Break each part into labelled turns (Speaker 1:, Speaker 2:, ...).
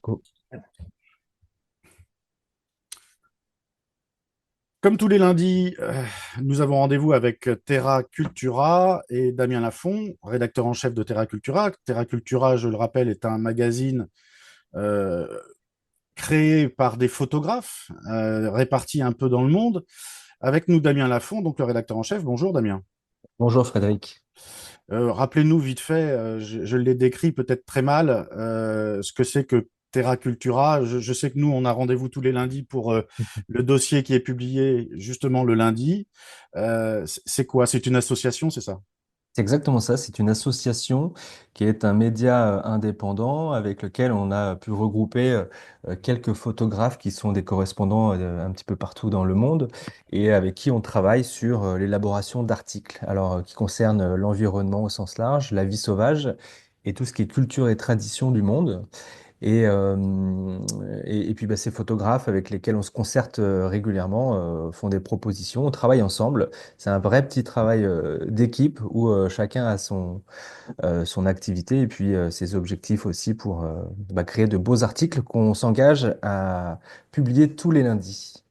Speaker 1: Co-
Speaker 2: Comme tous les lundis, nous avons rendez-vous avec Terra Cultura et Damien Lafont, rédacteur en chef de Terra Cultura. Terra Cultura, je le rappelle, est un magazine euh, créé par des photographes répartis un peu dans le monde. Avec nous, Damien Lafont, donc le rédacteur en chef. Bonjour, Damien.
Speaker 1: Bonjour Frédéric.
Speaker 2: Rappelez-nous vite fait, je l'ai décrit peut-être très mal, ce que c'est que Terra Cultura. Je sais que nous, on a rendez-vous tous les lundis pour le dossier qui est publié justement le lundi. C'est quoi? C'est une association, c'est ça?
Speaker 1: C'est exactement ça, c'est une association qui est un média indépendant avec lequel on a pu regrouper quelques photographes qui sont des correspondants un petit peu partout dans le monde et avec qui on travaille sur l'élaboration d'articles, alors qui concernent l'environnement au sens large, la vie sauvage et tout ce qui est culture et tradition du monde. Et puis ces photographes avec lesquels on se concerte régulièrement font des propositions, on travaille ensemble. C'est un vrai petit travail d'équipe où chacun a son activité et puis ses objectifs aussi pour créer de beaux articles qu'on s'engage à publier tous les lundis.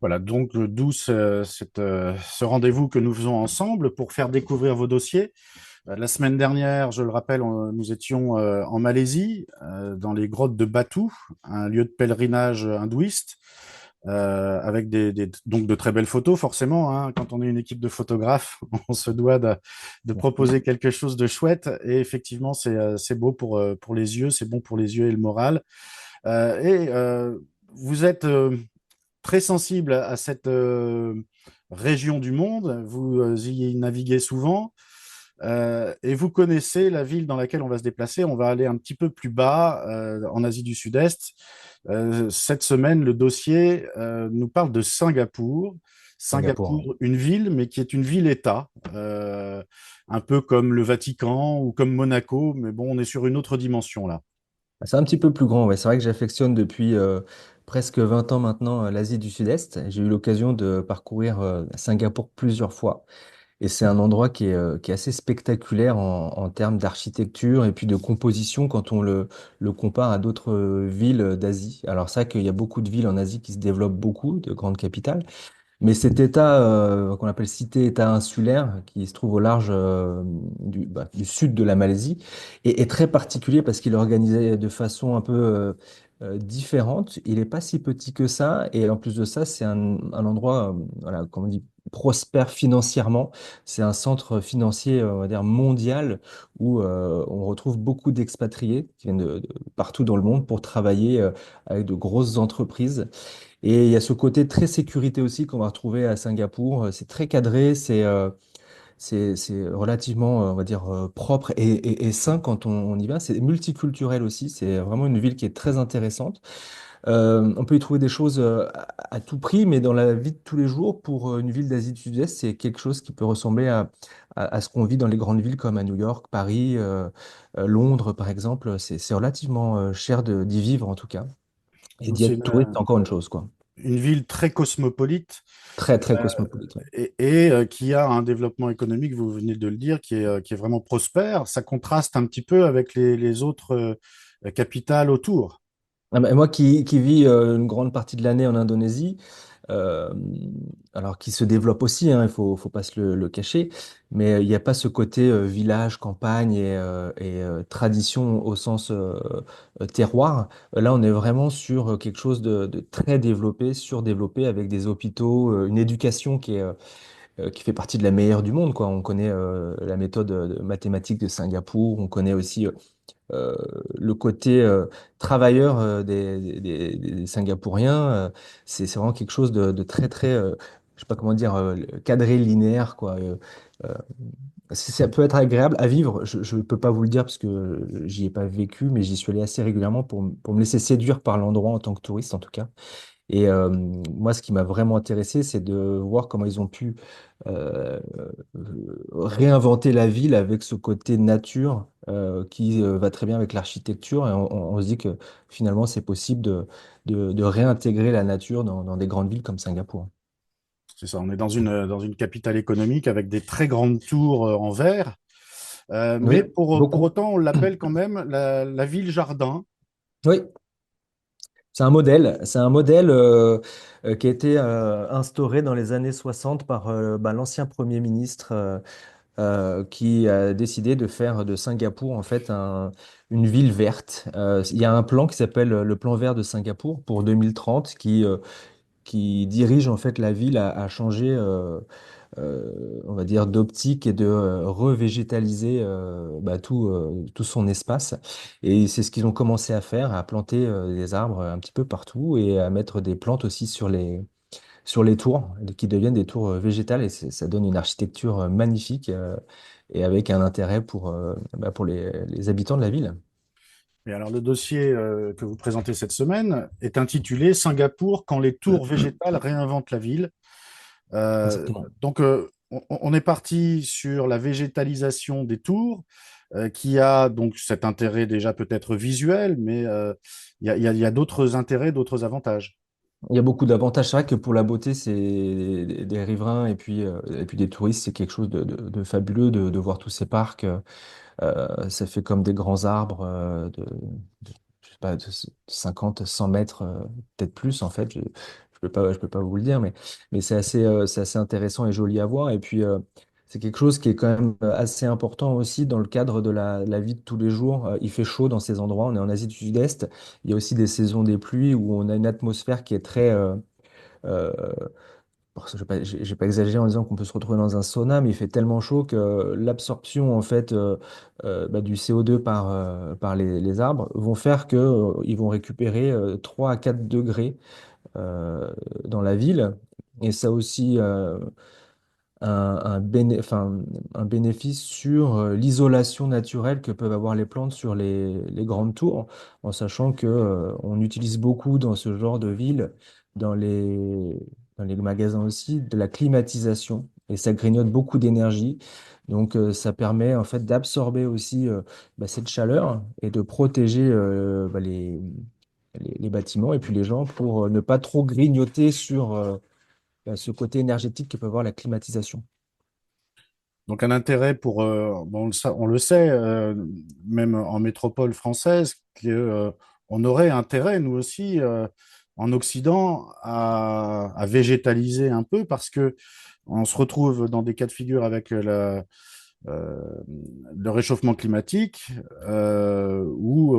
Speaker 2: Voilà, donc d'où ce rendez-vous que nous faisons ensemble pour faire découvrir vos dossiers. La semaine dernière, je le rappelle, nous étions en Malaisie, dans les grottes de Batu, un lieu de pèlerinage hindouiste, avec donc de très belles photos, forcément, hein. Quand on est une équipe de photographes, on se doit de proposer quelque chose de chouette. Et effectivement, c'est beau pour les yeux, c'est bon pour les yeux et le moral. Vous êtes très sensible à cette région du monde, vous y naviguez souvent. Et vous connaissez la ville dans laquelle on va se déplacer. On va aller un petit peu plus bas, en Asie du Sud-Est. Cette semaine, le dossier nous parle de Singapour.
Speaker 1: Singapour.
Speaker 2: Singapour, une ville, mais qui est une ville-État, un peu comme le Vatican ou comme Monaco, mais bon, on est sur une autre dimension là.
Speaker 1: C'est un petit peu plus grand, ouais. C'est vrai que j'affectionne depuis presque 20 ans maintenant l'Asie du Sud-Est. J'ai eu l'occasion de parcourir Singapour plusieurs fois. Et c'est un endroit qui est assez spectaculaire en termes d'architecture et puis de composition quand on le compare à d'autres villes d'Asie. Alors c'est vrai qu'il y a beaucoup de villes en Asie qui se développent beaucoup, de grandes capitales, mais cet État qu'on appelle cité-État insulaire, qui se trouve au large du sud de la Malaisie, est très particulier parce qu'il est organisé de façon un peu différente. Il n'est pas si petit que ça, et en plus de ça, c'est un endroit, voilà, comme on dit, prospère financièrement. C'est un centre financier, on va dire, mondial où on retrouve beaucoup d'expatriés qui viennent de partout dans le monde pour travailler avec de grosses entreprises. Et il y a ce côté très sécurité aussi qu'on va retrouver à Singapour. C'est très cadré, c'est relativement, on va dire, propre et sain quand on y va. C'est multiculturel aussi. C'est vraiment une ville qui est très intéressante. On peut y trouver des choses à tout prix, mais dans la vie de tous les jours, pour une ville d'Asie du Sud-Est, c'est quelque chose qui peut ressembler à ce qu'on vit dans les grandes villes comme à New York, Paris, Londres, par exemple. C'est relativement cher d'y vivre en tout cas. Et
Speaker 2: Donc
Speaker 1: d'y
Speaker 2: c'est
Speaker 1: être touriste, c'est encore une chose, quoi.
Speaker 2: une ville très cosmopolite,
Speaker 1: Très, très
Speaker 2: euh,
Speaker 1: cosmopolite. Ouais.
Speaker 2: et qui a un développement économique, vous venez de le dire, qui est vraiment prospère. Ça contraste un petit peu avec les autres capitales autour.
Speaker 1: Ah bah, moi qui vis une grande partie de l'année en Indonésie, euh, alors qui se développe aussi, hein, faut pas se le cacher, mais il n'y a pas ce côté village, campagne et tradition au sens terroir. Là, on est vraiment sur quelque chose de très développé, surdéveloppé, avec des hôpitaux, une éducation qui fait partie de la meilleure du monde, quoi. On connaît la méthode mathématique de Singapour, on connaît aussi euh, le côté travailleur des Singapouriens. C'est vraiment quelque chose de très, très, je sais pas comment dire, cadré, linéaire, quoi. Euh, Ça peut être agréable à vivre. Je ne peux pas vous le dire parce que j'y ai pas vécu, mais j'y suis allé assez régulièrement pour me laisser séduire par l'endroit en tant que touriste, en tout cas. Et moi, ce qui m'a vraiment intéressé, c'est de voir comment ils ont pu réinventer la ville avec ce côté nature qui va très bien avec l'architecture. Et on se dit que finalement, c'est possible de réintégrer la nature dans des grandes villes comme Singapour.
Speaker 2: C'est ça, on est dans une capitale économique avec des très grandes tours en verre. Mais
Speaker 1: Oui,
Speaker 2: pour
Speaker 1: beaucoup.
Speaker 2: autant, on l'appelle quand même la ville jardin.
Speaker 1: Oui, c'est un modèle qui a été instauré dans les années 60 par l'ancien Premier ministre qui a décidé de faire de Singapour en fait une ville verte. Il y a un plan qui s'appelle le plan vert de Singapour pour 2030 qui dirige en fait la ville à changer, on va dire, d'optique et de revégétaliser tout son espace. Et c'est ce qu'ils ont commencé à faire, à planter des arbres un petit peu partout et à mettre des plantes aussi sur les tours, qui deviennent des tours végétales et ça donne une architecture magnifique et avec un intérêt pour les habitants de la ville.
Speaker 2: Et alors, le dossier que vous présentez cette semaine est intitulé Singapour quand les tours végétales réinventent la ville.
Speaker 1: Exactement.
Speaker 2: On est parti sur la végétalisation des tours, qui a donc cet intérêt déjà peut-être visuel, mais il y a d'autres intérêts, d'autres avantages.
Speaker 1: Il y a beaucoup d'avantages. C'est vrai que pour la beauté, c'est des riverains et puis des touristes, c'est quelque chose de fabuleux de voir tous ces parcs. Ça fait comme des grands arbres je sais pas, de 50, 100 mètres, peut-être plus en fait. Je peux pas vous le dire, mais c'est assez intéressant et joli à voir. Et puis, c'est quelque chose qui est quand même assez important aussi dans le cadre de la vie de tous les jours. Il fait chaud dans ces endroits. On est en Asie du Sud-Est. Il y a aussi des saisons des pluies où on a une atmosphère qui est très, euh, bon, je vais pas exagérer en disant qu'on peut se retrouver dans un sauna, mais il fait tellement chaud que l'absorption en fait du CO2 par les arbres vont faire que ils vont récupérer 3 à 4 degrés dans la ville. Et ça aussi un bénéfice sur l'isolation naturelle que peuvent avoir les plantes sur les grandes tours, en sachant que, on utilise beaucoup dans ce genre de ville, dans dans les magasins aussi, de la climatisation. Et ça grignote beaucoup d'énergie. Donc, ça permet en fait d'absorber aussi cette chaleur et de protéger les bâtiments et puis les gens pour ne pas trop grignoter sur ce côté énergétique que peut avoir la climatisation.
Speaker 2: Donc un intérêt pour, bon, on le sait, même en métropole française, que, on aurait intérêt, nous aussi, en Occident, à végétaliser un peu parce que on se retrouve dans des cas de figure avec euh, le réchauffement climatique, où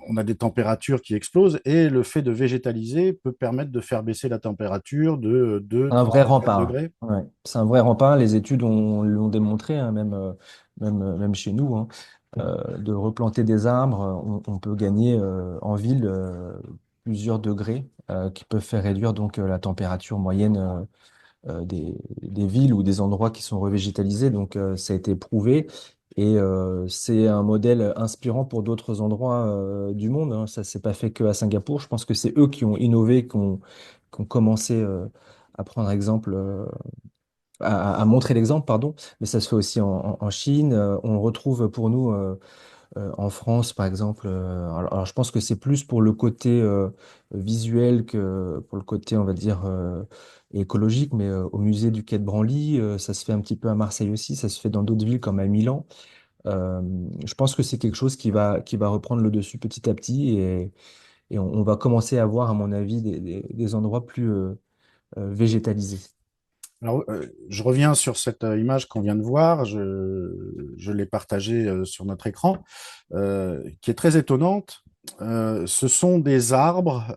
Speaker 2: on a des températures qui explosent et le fait de végétaliser peut permettre de faire baisser la température de 2,
Speaker 1: Un vrai
Speaker 2: 3, 4
Speaker 1: rempart.
Speaker 2: degrés.
Speaker 1: Ouais. C'est un vrai rempart. Les études l'ont démontré, hein, même chez nous, hein. De replanter des arbres, on peut gagner en ville plusieurs degrés qui peuvent faire réduire donc la température moyenne des villes ou des endroits qui sont revégétalisés. Donc, ça a été prouvé. Et c'est un modèle inspirant pour d'autres endroits du monde, hein. Ça s'est pas fait que à Singapour. Je pense que c'est eux qui ont innové, qui ont commencé à prendre exemple, à montrer l'exemple, pardon. Mais ça se fait aussi en Chine. On le retrouve pour nous en France, par exemple. Alors, je pense que c'est plus pour le côté visuel que pour le côté, on va dire, écologique. Mais au musée du Quai de Branly, ça se fait un petit peu à Marseille aussi. Ça se fait dans d'autres villes comme à Milan. Euh, je pense que c'est quelque chose qui va reprendre le dessus petit à petit et on va commencer à voir, à mon avis, des endroits plus végétalisés.
Speaker 2: Alors, je reviens sur cette image qu'on vient de voir, je l'ai partagée sur notre écran, qui est très étonnante. Ce sont des arbres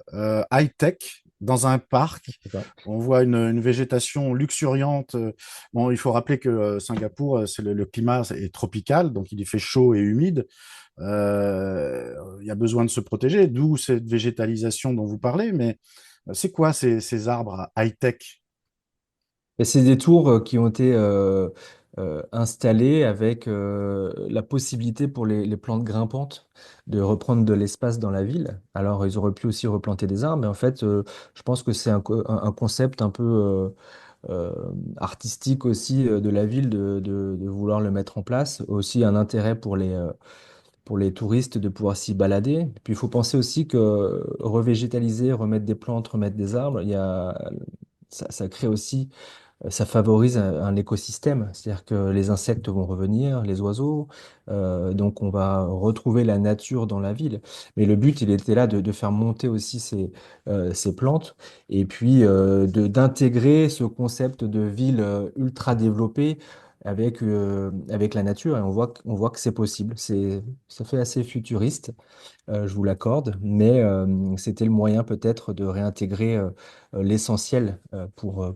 Speaker 2: high-tech dans un parc.
Speaker 1: C'est ça.
Speaker 2: On voit une végétation luxuriante. Bon, il faut rappeler que Singapour, c'est le climat est tropical, donc il y fait chaud et humide. Il y a besoin de se protéger, d'où cette végétalisation dont vous parlez. Mais c'est quoi ces arbres high-tech?
Speaker 1: Et c'est des tours qui ont été installées avec la possibilité pour les plantes grimpantes de reprendre de l'espace dans la ville. Alors, ils auraient pu aussi replanter des arbres, mais en fait, je pense que c'est un concept un peu euh, artistique aussi de la ville de vouloir le mettre en place. Aussi un intérêt pour les touristes de pouvoir s'y balader. Puis il faut penser aussi que revégétaliser, remettre des plantes, remettre des arbres, ça crée aussi ça favorise un écosystème, c'est-à-dire que les insectes vont revenir, les oiseaux, donc on va retrouver la nature dans la ville. Mais le but, il était là de faire monter aussi ces plantes et puis d'intégrer ce concept de ville ultra développée avec la nature. Et on voit que c'est possible. Ça fait assez futuriste, je vous l'accorde, mais c'était le moyen peut-être de réintégrer l'essentiel pour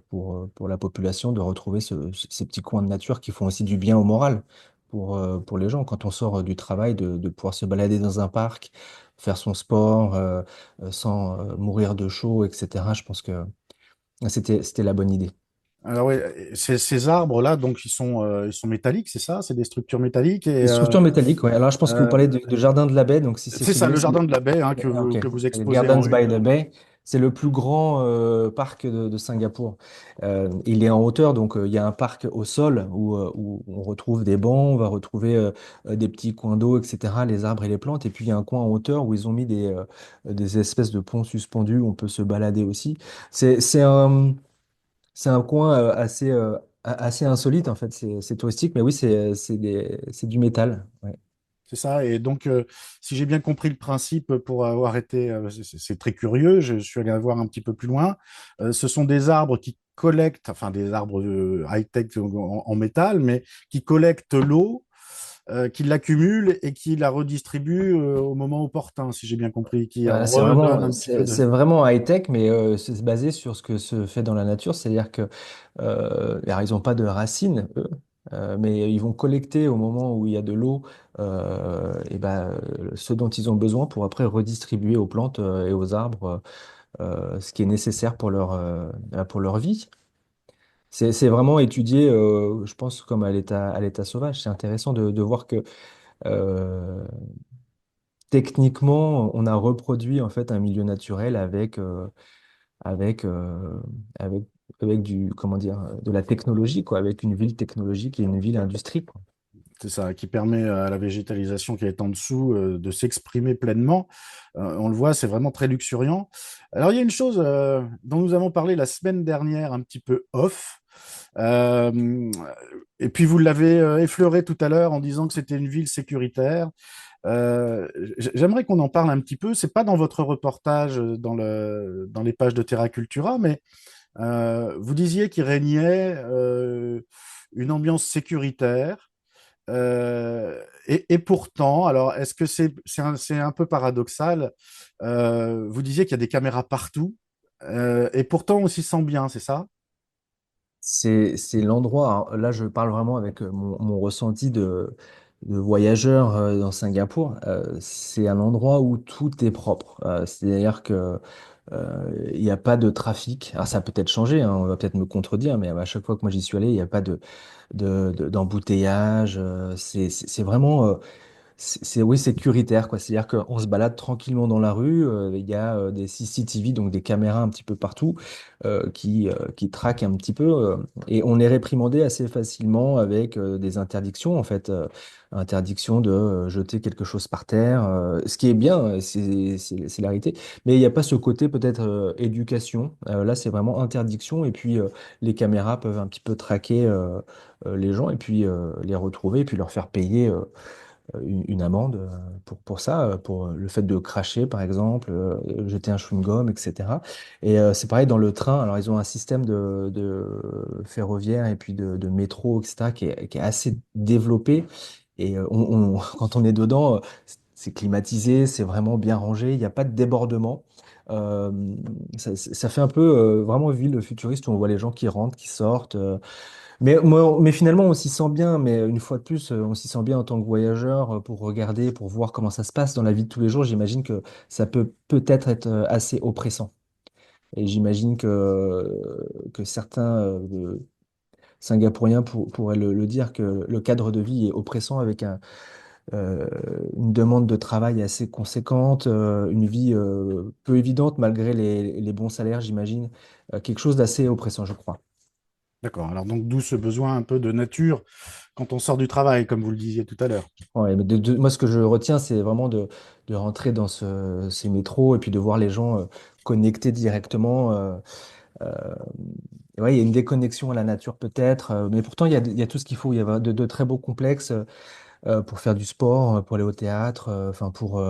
Speaker 1: la population, de retrouver ces petits coins de nature qui font aussi du bien au moral pour les gens. Quand on sort du travail, de pouvoir se balader dans un parc, faire son sport sans mourir de chaud, etc. Je pense que c'était la bonne idée.
Speaker 2: Alors ouais, ces arbres-là, donc ils sont métalliques, c'est ça? C'est des structures métalliques
Speaker 1: Des
Speaker 2: et
Speaker 1: structures métalliques, ouais. Alors, je pense que vous
Speaker 2: euh,
Speaker 1: parlez de Jardin de la Baie, donc si c'est
Speaker 2: c'est ça,
Speaker 1: celui-là,
Speaker 2: le jardin de la baie hein,
Speaker 1: ok.
Speaker 2: que vous exposez
Speaker 1: Gardens
Speaker 2: en
Speaker 1: by
Speaker 2: une.
Speaker 1: the Bay, c'est le plus grand parc de Singapour. Il est en hauteur, donc il y a un parc au sol où on retrouve des bancs, on va retrouver des petits coins d'eau, etc., les arbres et les plantes. Et puis il y a un coin en hauteur où ils ont mis des espèces de ponts suspendus, où on peut se balader aussi. C'est, c'est un, c'est un coin assez insolite, en fait. C'est touristique, mais oui, c'est du métal. Ouais.
Speaker 2: C'est ça. Et donc, si j'ai bien compris le principe pour avoir été, c'est très curieux, je suis allé voir un petit peu plus loin. Ce sont des arbres qui collectent, enfin des arbres high-tech en métal, mais qui collectent l'eau, qui l'accumulent et qui la redistribuent au moment opportun, si j'ai bien compris, qui
Speaker 1: Voilà,
Speaker 2: redonnent un petit peu de...
Speaker 1: c'est vraiment high-tech, mais c'est basé sur ce que se fait dans la nature. C'est-à-dire que, alors, ils n'ont pas de racines, eux, mais ils vont collecter au moment où il y a de l'eau, et ben, ce dont ils ont besoin pour après redistribuer aux plantes et aux arbres ce qui est nécessaire pour leur vie. C'est vraiment étudié, je pense, comme à l'état sauvage. C'est intéressant de voir que euh, techniquement, on a reproduit en fait un milieu naturel avec, euh, avec, avec comment dire, de la technologie, quoi, avec une ville technologique et une ville industrie, quoi.
Speaker 2: C'est ça, qui permet à la végétalisation qui est en dessous de s'exprimer pleinement. On le voit, c'est vraiment très luxuriant. Alors, il y a une chose dont nous avons parlé la semaine dernière, un petit peu off. Euh, et puis, vous l'avez effleuré tout à l'heure en disant que c'était une ville sécuritaire. J'aimerais qu'on en parle un petit peu. C'est pas dans votre reportage dans les pages de Terra Cultura, mais vous disiez qu'il régnait une ambiance sécuritaire. Et pourtant, alors est-ce que c'est un peu paradoxal? Vous disiez qu'il y a des caméras partout, et pourtant on s'y sent bien, c'est ça?
Speaker 1: C'est l'endroit, hein, là je parle vraiment avec mon ressenti de voyageur dans Singapour. C'est un endroit où tout est propre. C'est-à-dire que il n'y a pas de trafic. Alors ça a peut-être changé, hein, on va peut-être me contredire, mais à chaque fois que moi j'y suis allé, il n'y a pas d'embouteillage. C'est vraiment oui, sécuritaire, quoi. C'est-à-dire qu'on se balade tranquillement dans la rue. Il y a des CCTV, donc des caméras un petit peu partout, qui traquent un petit peu. Et on est réprimandé assez facilement avec des interdictions, en fait. Interdiction de jeter quelque chose par terre. Ce qui est bien, c'est la réalité. Mais il n'y a pas ce côté peut-être éducation. Là, c'est vraiment interdiction. Et puis, les caméras peuvent un petit peu traquer les gens et puis les retrouver et puis leur faire payer. Une amende pour ça, pour le fait de cracher, par exemple, jeter un chewing-gum, etc. Et c'est pareil dans le train. Alors, ils ont un système de ferroviaire et puis de métro, etc., qui est assez développé. Et quand on est dedans, c'est climatisé, c'est vraiment bien rangé, il n'y a pas de débordement. Euh, ça fait un peu vraiment ville futuriste où on voit les gens qui rentrent, qui sortent. Mais finalement, on s'y sent bien. Mais une fois de plus, on s'y sent bien en tant que voyageur pour regarder, pour voir comment ça se passe dans la vie de tous les jours. J'imagine que ça peut peut-être être assez oppressant. Et j'imagine que certains Singapouriens pourraient le dire, que le cadre de vie est oppressant avec euh, une demande de travail assez conséquente, une vie peu évidente malgré les bons salaires, j'imagine. Quelque chose d'assez oppressant, je crois.
Speaker 2: D'accord. Alors donc d'où ce besoin un peu de nature quand on sort du travail, comme vous le disiez tout à l'heure.
Speaker 1: Ouais, mais moi, ce que je retiens, c'est vraiment de rentrer dans ces métros et puis de voir les gens connectés directement. et ouais, il y a une déconnexion à la nature peut-être, mais pourtant il y a tout ce qu'il faut. Il y a de très beaux complexes pour faire du sport, pour aller au théâtre, enfin pour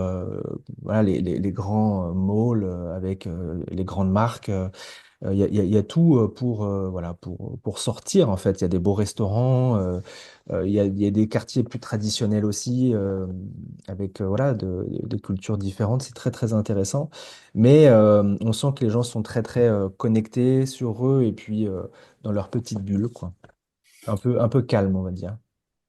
Speaker 1: voilà, les grands malls avec les grandes marques. Il y a tout pour, voilà, pour sortir, en fait. Il y a des beaux restaurants, il y a des quartiers plus traditionnels aussi, avec voilà, de cultures différentes. C'est très, très intéressant. Mais on sent que les gens sont très, très connectés sur eux et puis dans leur petite bulle, quoi. Un peu calme, on va dire.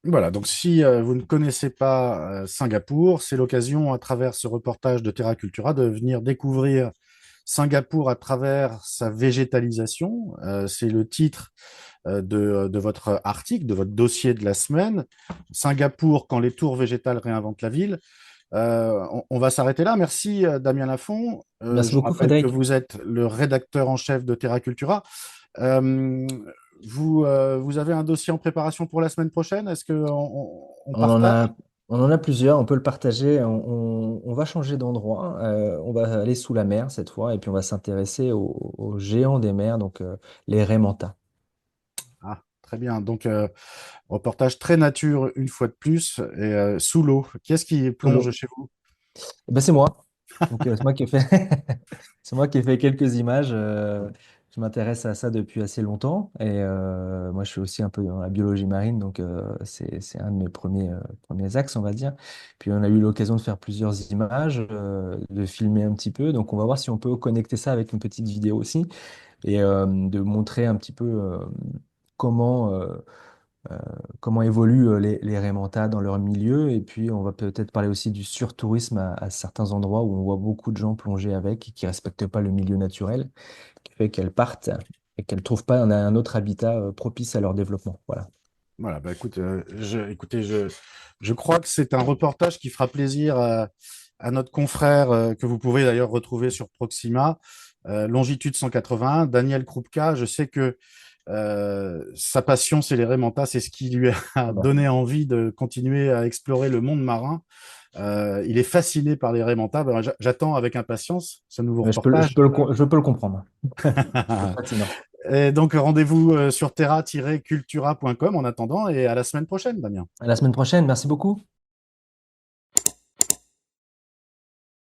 Speaker 2: Voilà, donc si vous ne connaissez pas Singapour, c'est l'occasion à travers ce reportage de Terra Cultura de venir découvrir Singapour à travers sa végétalisation. C'est le titre de votre article, de votre dossier de la semaine. Singapour, quand les tours végétales réinventent la ville. On va s'arrêter là. Merci Damien Lafont.
Speaker 1: Merci
Speaker 2: Je
Speaker 1: beaucoup,
Speaker 2: rappelle que
Speaker 1: Frédéric.
Speaker 2: vous êtes le rédacteur en chef de Terra Cultura. Euh, vous avez un dossier en préparation pour la semaine prochaine? Est-ce qu'on on
Speaker 1: On en
Speaker 2: partage?
Speaker 1: a, on en a plusieurs, on peut le partager. On va changer d'endroit. On va aller sous la mer cette fois et puis on va s'intéresser aux géants des mers, donc les raies mantas.
Speaker 2: Ah, très bien. Donc, reportage très nature une fois de plus et sous l'eau. Qui est-ce qui
Speaker 1: Sous
Speaker 2: plonge
Speaker 1: l'eau.
Speaker 2: chez vous?
Speaker 1: Eh ben, c'est moi. Donc, c'est moi qui ai fait, c'est moi qui ai fait quelques images. Je m'intéresse à ça depuis assez longtemps. Et moi, je suis aussi un peu dans la biologie marine. Donc, c'est un de mes premiers axes, on va dire. Puis, on a eu l'occasion de faire plusieurs images, de filmer un petit peu. Donc, on va voir si on peut connecter ça avec une petite vidéo aussi. Et de montrer un petit peu comment, euh, comment évoluent les raimentas dans leur milieu. Et puis, on va peut-être parler aussi du surtourisme à certains endroits où on voit beaucoup de gens plonger avec et qui ne respectent pas le milieu naturel, qui fait qu'elles partent et qu'elles ne trouvent pas un autre habitat propice à leur développement. Voilà.
Speaker 2: Voilà, bah écoute, écoutez, je crois que c'est un reportage qui fera plaisir à notre confrère que vous pouvez d'ailleurs retrouver sur Proxima, Longitude 181, Daniel Krupka. Je sais que sa passion, c'est les raimentas, c'est ce qui lui a
Speaker 1: Ah bah,
Speaker 2: donné envie de continuer à explorer le monde marin. Il est fasciné par les raimentas. Ben, j'attends avec impatience ce nouveau reportage.
Speaker 1: je peux le comprendre. C'est fascinant.
Speaker 2: Et donc, rendez-vous sur terra-cultura.com en attendant et à la semaine prochaine, Damien.
Speaker 1: À la semaine prochaine. Merci beaucoup.